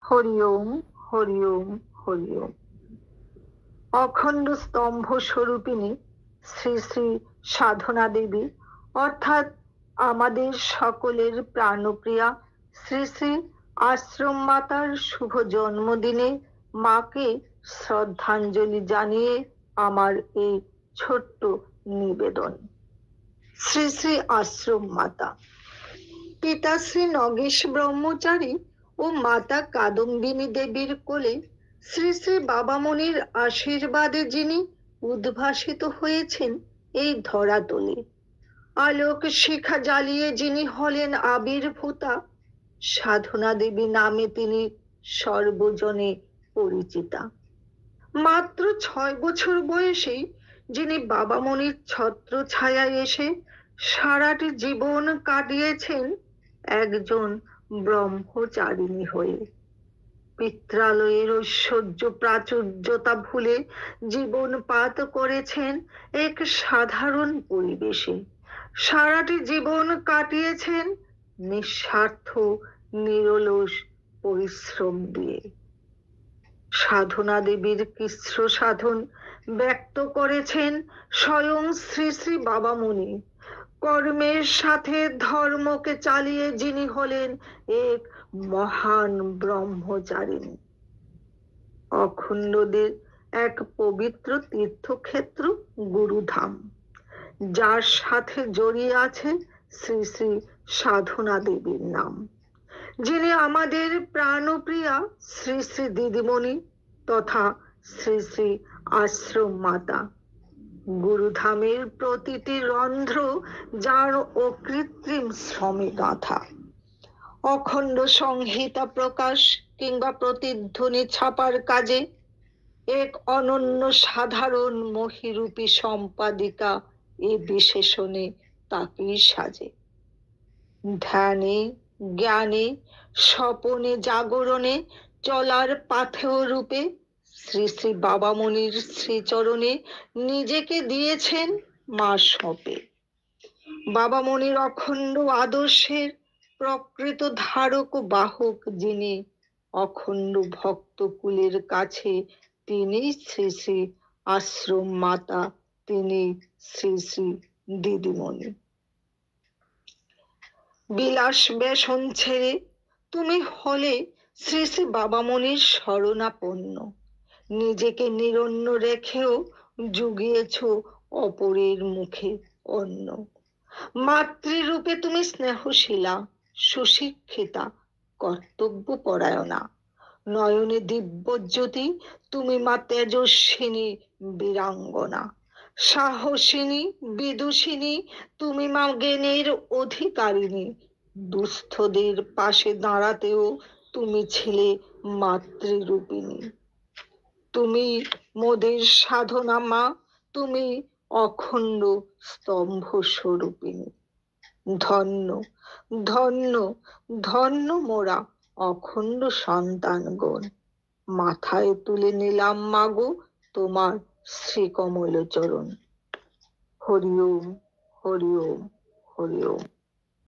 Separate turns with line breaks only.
হরি ওম, হরি ওম, হরি ওম। অখণ্ড স্তম্ভ স্বরূপিণী শ্রী শ্রী সাধনা দেবী অর্থাৎ আমাদের সকলের প্রাণপ্রিয়া শ্রী শ্রী আশ্রম মাতার শুভ জন্মদিনে মাকে শ্রদ্ধাঞ্জলি জানিয়ে আমার এই ছোট্ট নিবেদন। শ্রী শ্রী আশ্রম মাতা। পিতা শ্রী নগেশ ব্রহ্মচারী ও মাতা কাদম্বিনী দেবীর কোলে শ্রী শ্রী বাবামণির আশীর্বাদে যিনি উদ্ভাসিত হয়েছেন এই ধরাতলে, আলোক শিখা জ্বালিয়ে যিনি হলেন আবির্ভূতা, সাধনা দেবী নামে তিনি সর্বজনে পরিচিতা। মাত্র 6 বছর বয়সেই যিনি বাবামণির ছত্র ছায়ায় এসে সারাটি জীবন কাটিয়েছেন একজন ব্রহ্মচারিণী হয়ে। পিত্রালয়ের ঐশ্বর্য প্রাচুর্যতা ভুলে জীবনপাত করেছেন এক সাধারণ পরিবেশে। সারাটি জীবন কাটিয়েছেন নিঃস্বার্থ নিরলস পরিশ্রম দিয়ে। সাধনা দেবীর কৃচ্ছ সাধন ব্যক্ত করেছেন স্বয়ং শ্রী শ্রী বাবামণি। কর্মের সাথে ধর্মকে চালিয়ে যিনি হলেন এক মহান ব্রহ্মচারিণী। অখণ্ডদের এক পবিত্র তীর্থক্ষেত্র গুরুধাম, যার সাথে জড়িয়ে আছে শ্রী শ্রী সাধনা দেবীর নাম, যিনি আমাদের প্রাণপ্রিয়া শ্রী শ্রী দিদিমণি তথা শ্রী শ্রী আশ্রম মাতা। গুরুধামের প্রতিটি রন্ধ্র যার অকৃত্রিম শ্রমে গাঁথা। অখণ্ড সংহিতা প্রকাশ কিংবা প্রতিধ্বনি ছাপার কাজে এক অনন্য সাধারণ মহিরূপী সম্পাদিকা এ বিশেষণে তাকেই সাজে। ধ্যানে জ্ঞানে স্বপনে জাগরণে চলার পাথেয় রূপে শ্রী শ্রী বাবামণির শ্রীচরণে নিজেকে দিয়েছেন মা সঁপে। বাবামণির অখণ্ড আদর্শের প্রকৃত ধারক ও বাহক যিনি, অখণ্ড ভক্তকুলের কাছে তিনি শ্রী শ্রী আশ্রম মাতা, তিনি শ্রী শ্রী দিদিমণি। বিলাস ব্যসন ছেড়ে তুমি হলে শ্রী শ্রী বাবামণির শরণাপন্ন। নিজেকে নিরন্ন রেখেও জুগিয়েছ অপরের মুখে অন্ন। মাতৃরূপে তুমি স্নেহশীলা, সুশিক্ষিতা, কর্তব্য পরায়ণা। নয়নে দিব্যজ্যোতি, তুমি মা তেজস্বিনী বীরাঙ্গনা। সাহসিনী বিদুষিনী, তুমি মা জ্ঞানের অধিকারিণী। দুস্থদের পাশে দাঁড়াতেও তুমি ছিলে মাতৃরূপিণী। তুমি মোদের সাধনা মা, তুমি অখণ্ড স্তম্ভ স্বরূপিণী। ধন্য ধন্য ধন্য মোরা অখণ্ড সন্তানগণ। মাথায় তুলে নিলাম মাগো তোমার শ্রীকমল চরণ। হরি ওম, হরি ওম, হরি ওম।